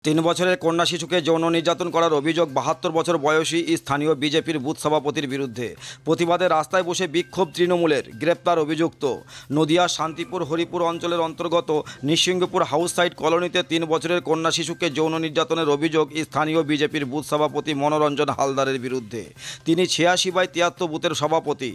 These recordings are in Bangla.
3 বছরের কন্যা শিশুকে যৌন নির্যাতন করার অভিযোগ 72 বছর বয়সী স্থানীয় বিজেপির বুথ সভাপতির বিরুদ্ধে। প্রতিবাদে রাস্তায় বসে বিক্ষোভ তৃণমূলের। গ্রেপ্তার অভিযুক্ত। নদিয়া শান্তিপুর হরিপুর অঞ্চলের অন্তর্গত নিঃসিংহপুর হাউস সাইড কলোনিতে 3 বছরের কন্যা শিশুকে যৌন নির্যাতনের অভিযোগ স্থানীয় বিজেপির বুথ সভাপতি মনোরঞ্জন হালদারের বিরুদ্ধে। তিনি 86/73 বুথের সভাপতি।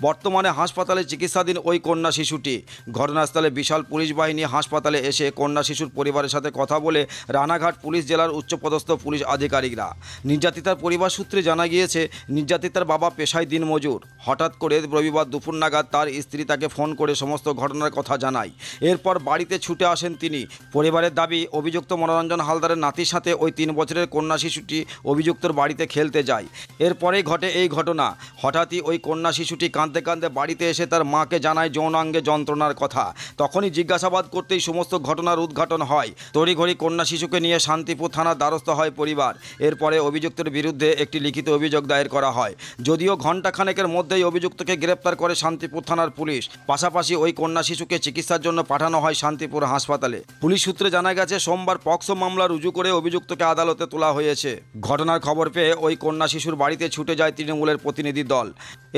বর্তমানে হাসপাতালে চিকিৎসাধীন ওই কন্যা শিশুটি। ঘটনাস্থলে বিশাল পুলিশ বাহিনী হাসপাতালে এসে কন্যা শিশুর পরিবারের সাথে কথা বলে রানাঘাট পুলিশ জেলার উচ্চপদস্থ পুলিশ আধিকারিকরা। নির্যাতিতার পরিবার সূত্রে জানা গিয়েছে, নির্যাতিতার বাবা পেশায় দিনমজুর। হঠাৎ করে রবিবার দুপুর নাগাদ তার স্ত্রী তাকে ফোন করে সমস্ত ঘটনার কথা জানায়। এরপর বাড়িতে ছুটে আসেন তিনি। পরিবারের দাবি, অভিযুক্ত মনোরঞ্জন হালদারের নাতির সাথে ওই 3 বছরের কন্যা শিশুটি অভিযুক্তর বাড়িতে খেলতে যায়। এরপরেই ঘটে এই ঘটনা। হঠাৎই ওই কন্যা শিশুটি কাঁদতে কাঁদতে বাড়িতে এসে তার মাকে জানায় যৌনাঙ্গে যন্ত্রণার কথা। তখনই জিজ্ঞাসাবাদ করতেই সমস্ত ঘটনার উদ্ঘাটন হয়। তড়িঘড়ি কন্যা শিশুকে নিয়ে শান্তিপুর থানার দ্বারস্থ হয় পরিবার। এরপরে অভিযুক্তের বিরুদ্ধে একটি লিখিত অভিযোগ দায়ের করা হয়। যদিও ঘণ্টাখানেকের মধ্যেই অভিযুক্তকে গ্রেপ্তার করে শান্তিপুর থানার পুলিশ। পাশাপাশি ওই কন্যা শিশুকে চিকিৎসার জন্য পাঠানো হয় শান্তিপুর হাসপাতালে। পুলিশ সূত্রে জানা গেছে, সোমবার পক্সো মামলা রুজু করে অভিযুক্তকে আদালতে তোলা হয়েছে। ঘটনার খবর পেয়ে ওই কন্যা শিশুর বাড়িতে ছুটে যায় তৃণমূলের প্রতিনিধি দল।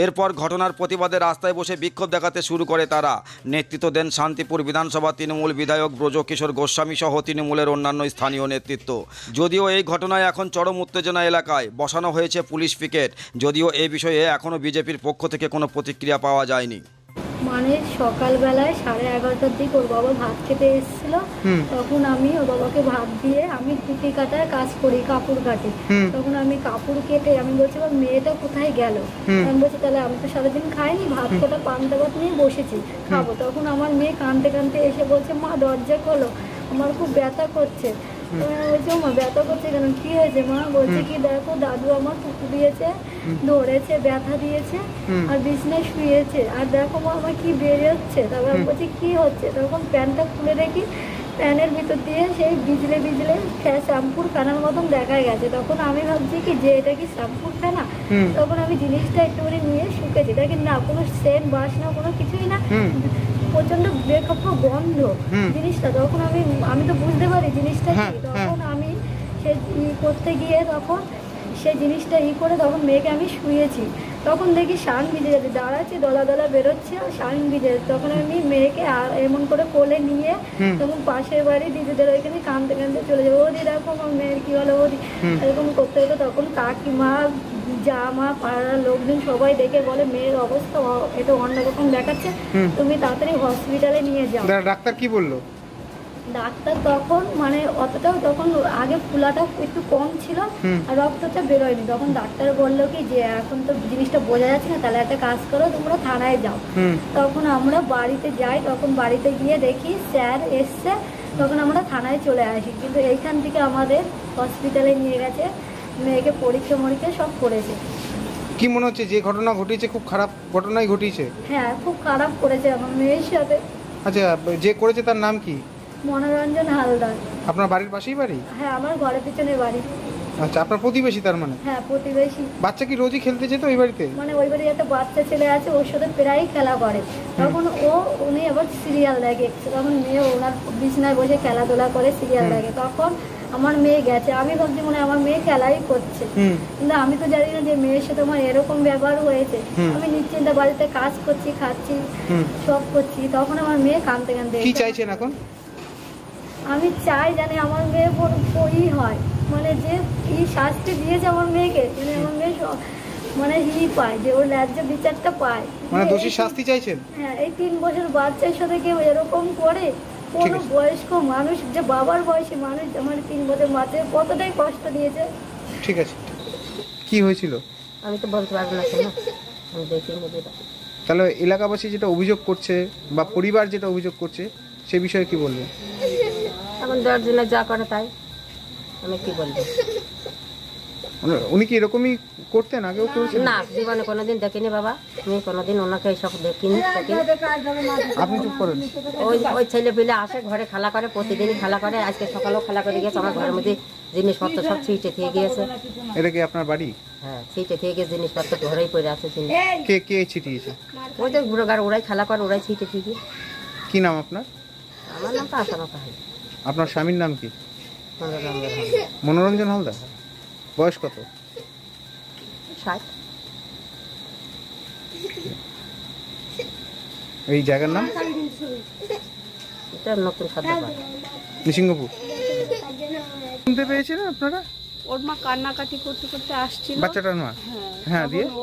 এরপর ঘটনার প্রতিবাদে রাস্তায় বসে বিক্ষোভ দেখাতে শুরু করে তারা। নেতৃত্ব দেন শান্তিপুর বিধানসভা তৃণমূল বিধায়ক ব্রজকিশোর গোস্বামী সহ তৃণমূলের অন্যান্য স্থানীয় নেতৃত্ব। যদিও এই ঘটনায় এখন চরম উত্তেজনা এলাকায়। বসানো হয়েছে পুলিশ পিকেট। যদিও এই বিষয়ে এখনও বিজেপির পক্ষ থেকে কোনো প্রতিক্রিয়া পাওয়া যায়নি। মানে সকালবেলায় 11:30টার দিকে ওর বাবা ভাত খেতে এসেছিল। তখন আমি ওর বাবাকে ভাত দিয়ে, আমি কুটি কাটার কাজ করি, কাপড় কাটি। তখন আমি কাপড় কেটে আমি বলছি, মেয়েটা কোথায় গেল? আমি বলছি, তাহলে আমি তো সারাদিন খাইনি, ভাত কটা পান্তা ভাত নিয়ে বসেছি, খাবো। তখন আমার মেয়ে কাঁদতে কাঁদতে এসে বলছে, মা দরজা খোলো, আমার খুব ব্যথা করছে। বলছি, মা ব্যথা করছে কেন, কি হয়েছে মা? বলছে কি, দেখো দাদু আমার কুকু দিয়েছে, ধরেছে, ব্যথা দিয়েছে, আর বিছনায় শুয়েছে, আর দেখো মা আমার কি বেরোচ্ছে। তারপর আমি বলছি কি হচ্ছে? তখন প্যান্টটা খুলে দেখি, প্যানের ভিতর দিয়ে সেই বিজলে বিজলে শ্যাম্পুর ফেনার মতন দেখা গেছে। তখন আমি ভাবছি কি যে এটা কি শ্যাম্পুর ফেনা। তখন আমি জিনিসটা একটুখানি নিয়ে শুকেছি, দেখি না কোনো সেন্ট বাসনা কোনো কিছুই না, প্রচন্ড বেখাপ্পা গন্ধ জিনিসটা। তখন আমি তো বুঝতে পারি জিনিসটা কি। তখন আমি সে করতে গিয়ে তখন সেই জিনিসটা করে তখন মেয়েকে আমি শুয়েছি। তখন দেখি শান ভিজে যাচ্ছে, দাঁড়াচ্ছি, দলা দলা বেরোচ্ছে, আর শান ভিজে যাচ্ছে। তখন আমি মেয়েকে এমন করে কোলে নিয়ে তখন পাশের বাড়ি দিদিদের ওইখানে কাঁদতে কাঁদতে চলে যাবো, ওদি দেখো আমার মেয়ের কি হলো, ওদি এরকম করতে করতে তখন কাকিমা, জামা, পাড়ার লোকজন সবাই দেখে বলে মেয়ের অবস্থা এটা অন্যরকম দেখাচ্ছে, তুমি তাড়াতাড়ি হসপিটালে নিয়ে যাও। ডাক্তার কি বললো? ডাক্তার তখন মানে অতটাও তখন আগে ফুলাটা একটু কম ছিল আর রক্তটা বেরোয়নি। তখন ডাক্তার বললো কি যে এখন তো জিনিসটা বোঝা যাচ্ছে না, তাহলে একটা কাজ করো, তোমরা থানায় যাও। তখন আমরা বাড়িতে যাই, তখন বাড়িতে গিয়ে দেখি স্যার এসছে, তখন আমরা থানায় চলে আসি। কিন্তু এইখান থেকে আমাদের হসপিটালে নিয়ে গেছে, মেয়েকে পরীক্ষা মরীক্ষা সব করেছে। কি মনে হচ্ছে যে ঘটনা ঘটেছে খুব খারাপ ঘটনাই ঘটেছে? হ্যাঁ, খুব খারাপ করেছে আমার মেয়ের সাথে। আচ্ছা, যে করেছে তার নাম কি? মনোরঞ্জন হালদার। আপনার বাড়ির পাশেই বাড়ি? হ্যাঁ, আমার ঘরের পিছনে বাড়ি। আচ্ছা, আপনার প্রতিবেশী তার মানে? হ্যাঁ, প্রতিবেশী। বাচ্চা কি রোজই খেলতে যেত ওই বাড়িতে? মানে ওই বাড়ি একটা বাচ্চা ছেলে আছে, ওর সাথে প্রায়ই খেলা করে। তখন উনি আবার সিরিয়াল দেখে, তখন মেয়ে ওনার বিছানায় বসে খেলাধুলা করে সিরিয়াল দেখে। তখন আমার মেয়ে গেছে, আমি ভাবছি মনে আমার মেয়ে খেলাই করছে, কিন্তু আমি তো জানি না যে মেয়ের সাথে আমার এরকম ব্যবহার হয়েছে। আমি নিশ্চিন্তে বাড়িতে কাজ করছি, খাচ্ছি, সব করছি। তখন আমার মেয়ে কাঁদতে কাঁদতে। কি চাইছেন এখন? আমি চাই জানি আমার মেয়ে বই হয়, মানে যে কি শাস্তি দিয়েছে আমার মেয়েকে, মানে আমার মেয়ে মানে পায়, যে ওর ন্যায্য বিচারটা পায়। মানে দোষী শাস্তি চাইছেন? হ্যাঁ, এই 3 বছর বাচ্চার সাথে কেউ এরকম করে? কোনো বয়স্ক মানুষ, যে বাবার বয়সী মানুষ আমার 3 বছর বাচ্চা কতটাই কষ্ট দিয়েছে। ঠিক আছে, কি হয়েছিল? আমি তো বলতে পারবো না, আমি দেখিনি। তাহলে এলাকাবাসী যেটা অভিযোগ করছে বা পরিবার যেটা অভিযোগ করছে সে বিষয়ে কি বলবেন? এখন 10 জনে যা করে তাই, আমি কি বলবো। উনি কি এরকমই করতেন আগেও? করেছেন না, জীবনে কোনোদিন দেখিনি বাবা, আমি কোনোদিন ওনাকে এইসব দেখিনি। আপনি চুপ করেন। ওই ছেলে পেলে আসে ঘরে খেলা করে, প্রতিদিনই খেলা করে, আজকে সকালেও খেলা করে গেছে। আমার ঘরের মধ্যে জিনিসপত্র সব ছিটে থেকে গিয়েছে। এটা কি আপনার বাড়ি? হ্যাঁ, ছিটে থেকে গিয়ে জিনিসপত্র ঘরেই পড়ে আছে। কে কে ছিটিয়েছে? ওই তো ঘুরোগার ওরাই খেলা করে, ওরাই ছিটে থেকে। কি নাম আপনার? আমার নাম তো আসানো কাহিনী। আপনার স্বামীর নাম কি? মনোরঞ্জন হালদার বয়স কত? 60। এই জায়গার নাম এটা নতুন সর্দার পাড়া। নিসিংহপুর। শুনতে পেয়েছেন আপনারা? ওর মা কান্নাকাটি করতে করতে আসছিল। বাচ্চাটার মা? হ্যাঁ, দিয়ে তখন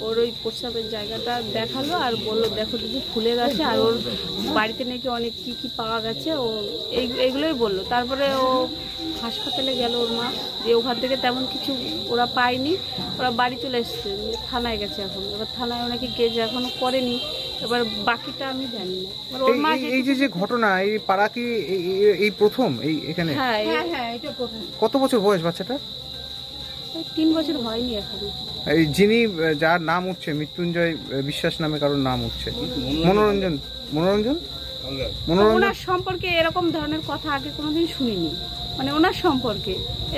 ওর ওই প্রস্রাবের জায়গাটা দেখালো আর বললো দেখো যদি ফুলে গেছে, আর ওর বাড়িতে নাকি অনেক কি কি পাওয়া গেছে, ও এইগুলোই বললো। তারপরে ও হাসপাতালে গেল ওর মা, দিয়ে ওখান থেকে তেমন কিছু ওরা পায়নি, ওরা বাড়ি চলে এসছে, থানায় গেছে এখন। এবার থানায় ওনাকে গেজ এখনো করেনি, এবার বাকিটা আমি জানি না। এবার ওর মা এই যে ঘটনা, এই পাড়া কি এই প্রথম এই এখানে? হ্যাঁ এটা প্রথম। কত বছর বয়স বাচ্চাটা? 3 বছর হয়নি এখনো। এই যিনি যার নাম উঠছে, মৃত্যুঞ্জয় বিশ্বাস নামে কারোর নাম উঠছে, মনোরঞ্জন ওনার সম্পর্কে এরকম ধরনের কথা আগে কোনোদিন শুনিনি, মানে ওনার সম্পর্কে।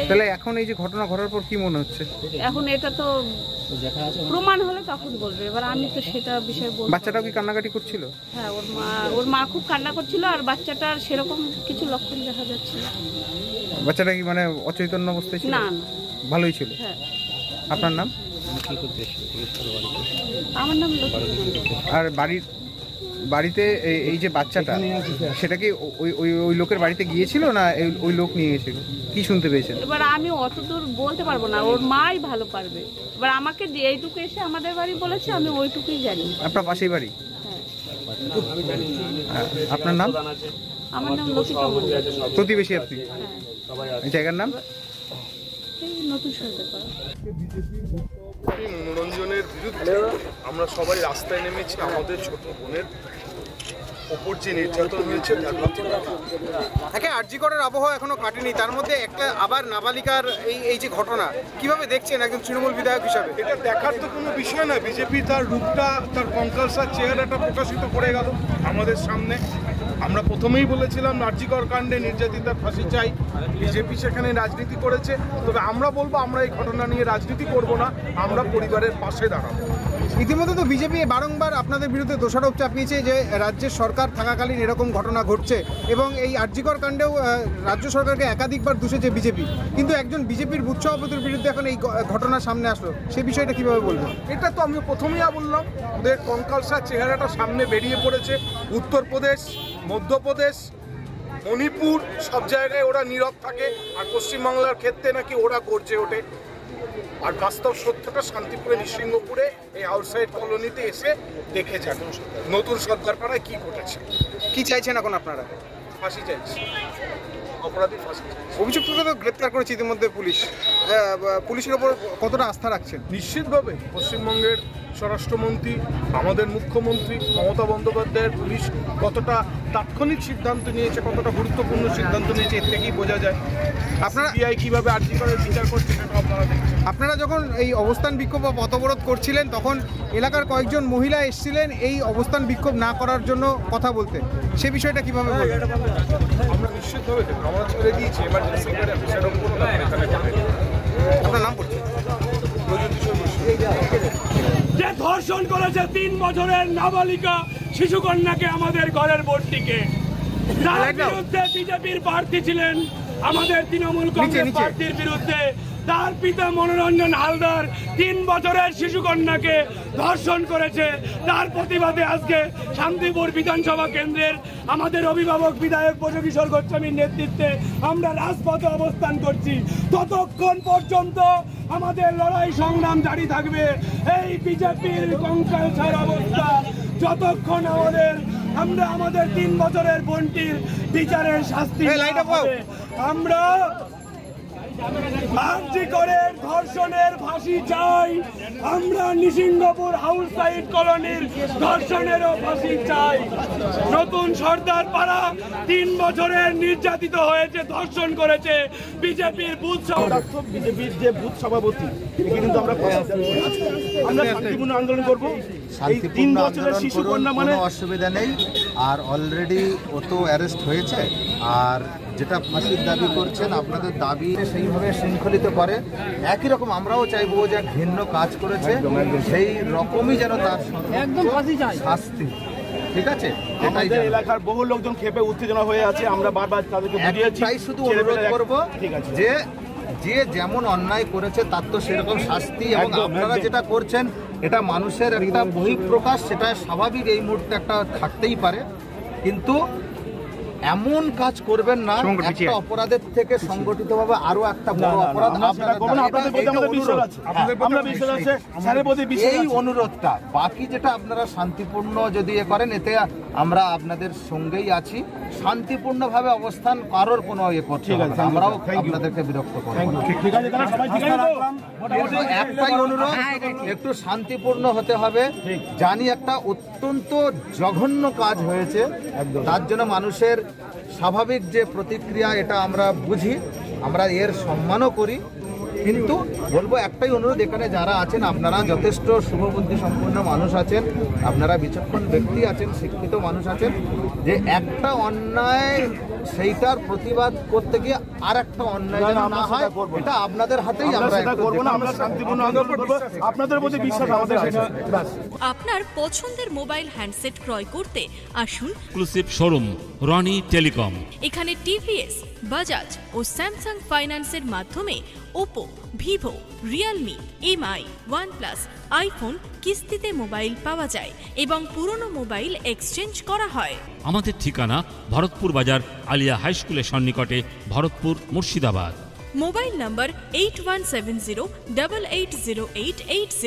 তাহলে এখন এই যে ঘটনা ঘটার পর কি মনে হচ্ছে? এখন এটা তো প্রমাণ হলে তখন বলবে, এবার আমি তো সেটা বিষয় বলবো। বাচ্চাটাও কি কান্নাকাটি করছিল? হ্যাঁ, ওর মা খুব কান্না করছিল, আর বাচ্চাটার সেরকম কিছু লক্ষণ দেখা যাচ্ছিল। বাচ্চাটা কি মানে অচৈতন্য অবস্থায় ছিল? না, ভালোই ছিল। হ্যাঁ। আপনার নাম? আমার নাম লক্ষ্মী। আর বাড়িতে এই যে বাচ্চাটা, সেটা কি ওই লোকের বাড়িতে গিয়েছিল না ওই লোক নিয়ে গেছিল? কি শুনতে পেয়েছেন? এবার আমি অতদূর বলতে পারবো না, ওর মাই ভালো পারবে। এবার আমাকে এইটুকু এসে আমাদের বাড়ি বলেছে, আমি ওইটুকুই জানি। আপনার পাশেই বাড়ি? হ্যাঁ। আপনার নাম? আমার নাম লক্ষ্মী। প্রতিবেশী আপনি? এই জায়গার নাম? নতুন সরকার পাড়া। মনোরঞ্জনের বিরুদ্ধে আমরা সবাই রাস্তায় নেমেছি। আমাদের ছোট বোনের ওপর যে নির্যাতন হয়েছে একে আরজি করার আবহাওয়া এখনো কাটেনি, তার মধ্যে একটা আবার নাবালিকার এই যে ঘটনা কিভাবে দেখছেন একজন তৃণমূল বিধায়ক হিসাবে? এটা দেখার তো কোনো বিষয় না। বিজেপি তার রূপটা, তার কঙ্কালসার চেহারাটা প্রকাশিত করে গেল আমাদের সামনে। আমরা প্রথমেই বলেছিলাম আরজিকর কাণ্ডে নির্যাতিতার ফাঁসি চাই। বিজেপি সেখানে রাজনীতি করেছে, তবে আমরা বলবো আমরা এই ঘটনা নিয়ে রাজনীতি করব না, আমরা পরিবারের পাশে দাঁড়াবো। ইতিমধ্যে তো বিজেপি বারংবার আপনাদের বিরুদ্ধে দোষারোপ চাপিয়েছে যে রাজ্যের সরকার থাকাকালীন এরকম ঘটনা ঘটছে, এবং এই আরজিকর কাণ্ডেও রাজ্য সরকারকে একাধিকবার দোষেছে বিজেপি। কিন্তু একজন বিজেপির বুথ সভাপতির বিরুদ্ধে এখন এই ঘটনা সামনে আসলো, সেই বিষয়টা কিভাবে বলবেন? এটা তো আমি প্রথমেই বললাম, ওদের কঙ্কালসার চেহারাটা সামনে বেরিয়ে পড়েছে। উত্তরপ্রদেশ, মধ্যপ্রদেশ, মণিপুর সব জায়গায় ওরা নীরব থাকে, আর পশ্চিমবাংলার ক্ষেত্রে নাকি ওরা গর্জে ওঠে। আর বাস্তব সত্যটা শান্তিপুরে, নৃসিংহপুরে, এই আউটসাইড কলোনিতে এসে দেখে যান নতুন সর্দারপাড়ায় কি ঘটেছে। কি চাইছেন এখন আপনারা? ফাঁসি চাইছি, অপরাধী ফাঁসি চাইছি। অভিযুক্তকে তো গ্রেপ্তার করেছে ইতিমধ্যে পুলিশ, পুলিশের ওপর কতটা আস্থা রাখছেন? নিশ্চিতভাবে পশ্চিমবঙ্গের স্বরাষ্ট্রমন্ত্রী, আমাদের মুখ্যমন্ত্রী মমতা বন্দ্যোপাধ্যায়ের পুলিশ কতটা তাৎক্ষণিক সিদ্ধান্ত নিয়েছে, কতটা গুরুত্বপূর্ণ সিদ্ধান্ত নিয়েছে, এর থেকেই বোঝা যায়। আপনারা সিবিআই কীভাবে আরজিকরের বিচার করছে সেটা আপনারা দেখছেন। আপনারা যখন এই অবস্থান বিক্ষোভ বা পথ অবরোধ করছিলেন, তখন এলাকার কয়েকজন মহিলা এসেছিলেন এই অবস্থান বিক্ষোভ না করার জন্য কথা বলতে, সে বিষয়টা কিভাবে বলবেন? আমরা নিশ্চিতভাবে আমরা ছেড়ে দিয়েছি এমার্জেন্সি করে, সেরকম কোনো ব্যাপার এখানে ঘটেনি। আপনার নাম বলছেন? যে ধর্ষণ করেছে 3 বছরের নাবালিকা শিশুকন্যাকে, আমাদের ঘরের বোর্ডটিকে, তার বিরুদ্ধে বিজেপির প্রার্থী ছিলেন, আমাদের তৃণমূল কংগ্রেস প্রার্থীর বিরুদ্ধে তার পিতা মনোরঞ্জন হালদার 3 বছরের শিশুকন্যাকে ধর্ষণ করেছে। তার প্রতিবাদে আজকে শান্তিপুর বিধানসভা কেন্দ্রের আমাদের অভিভাবক বিধায়ক ব্রজকিশোর গোস্বামীর নেতৃত্বে আমরা রাজপথে অবস্থান করছি। ততক্ষণ পর্যন্ত আমাদের লড়াই সংগ্রাম জারি থাকবে। এই বিজেপির কঙ্কালসার অবস্থা যতক্ষণ আমরা আমাদের 3 বছরের বোনটির বিচারের শাস্তি আমরা আরজিকরের ধর্ষণের ফাঁসি চাই। আমরা নৃসিংহপুর হাউস সাইড কলোনির ধর্ষণেরও ফাঁসি চাই। নতুন সর্দার পাড়া 3 বছরের নির্যাতিত হয়েছে, ধর্ষণ করেছে বিজেপির বুথ সভাপতি। বিজেপির যে বুথ সভাপতি, কিন্তু আমরা শান্তিপূর্ণ আন্দোলন করব। এই 3 বছরের শিশুকন্যা মানে অসুবিধা নেই, আর অলরেডি ও তো অ্যারেস্ট হয়েছে। আর যেটা ফাঁসির দাবি করছেন, আপনাদের দাবি সেইভাবে শৃঙ্খলিত করে। একই রকম আমরাও চাইবো যে ঘৃণ্য কাজ করেছে সেই রকমই যেন তার শাস্তি ঠিক আছে, এটাই আমাদের এলাকার বহু লোকজন ক্ষেপে উত্তেজনা হয়ে আছে, আমরা বারবার তাদেরকে বুঝিয়েছি। একটাই শুধু অনুরোধ করব যে যে যেমন অন্যায় করেছে তার তো সেরকম শাস্তি, এবং আপনারা যেটা করছেন এটা মানুষের একটা বহিঃপ্রকাশ, সেটা স্বাভাবিক, এই মুহূর্তে একটা থাকতেই পারে, কিন্তু এমন কাজ করবেন না একটা অপরাধের থেকে সংগঠিতভাবে আরো একটা বড় অপরাধ এই অনুরোধটা। বাকি যেটা আপনারা শান্তিপূর্ণ যদি করেন, এতে আমরা আপনাদের সঙ্গেই আছি। শান্তিপূর্ণভাবে অবস্থান কারোর কোনো করছে, আমরাও আপনাদেরকে বিরক্ত করব। একটাই অনুরোধ, একটু শান্তিপূর্ণ হতে হবে। জানি একটা অত্যন্ত জঘন্য কাজ হয়েছে, তার জন্য মানুষের স্বাভাবিক যে প্রতিক্রিয়া এটা আমরা বুঝি, আমরা এর সম্মানও করি, কিন্তু বলবো একটাই অনুরোধ, এখানে যারা আছেন আপনারা যথেষ্ট শুভবুদ্ধি সম্পন্ন মানুষ আছেন, আপনারা বিচক্ষণ ব্যক্তি আছেন, শিক্ষিত মানুষ আছেন, যে একটা অন্যায় সেইটার প্রতিবাদ করতে গিয়ে আর একটা অন্যায় যেন না হয়, এটা আপনাদের হাতেই। আমরা করব না, আমরা শান্তিপূর্ণ আন্দোলন করব, আপনাদের প্রতি বিশ্বাস আমাদের আছে। আপনার পছন্দের মোবাইল হ্যান্ডসেট ক্রয় করতে আসুন এক্সক্লুসিভ শোরুম রনি টেলিকম। এখানে টিভিএস, বাজাজ ও স্যামসাং ফাইন্যান্সের মাধ্যমে Oppo, Vivo, Realme, MI, OnePlus, iPhone কিস্তিতে মোবাইল পাওয়া যায় এবং পুরনো মোবাইল এক্সচেঞ্জ করা হয়। আমাদের ঠিকানা ভরতপুর বাজার আলিয়া হাই স্কুলের সন্নিকটে, ভরতপুর, মুর্শিদাবাদ। মোবাইল নম্বর 8170880880।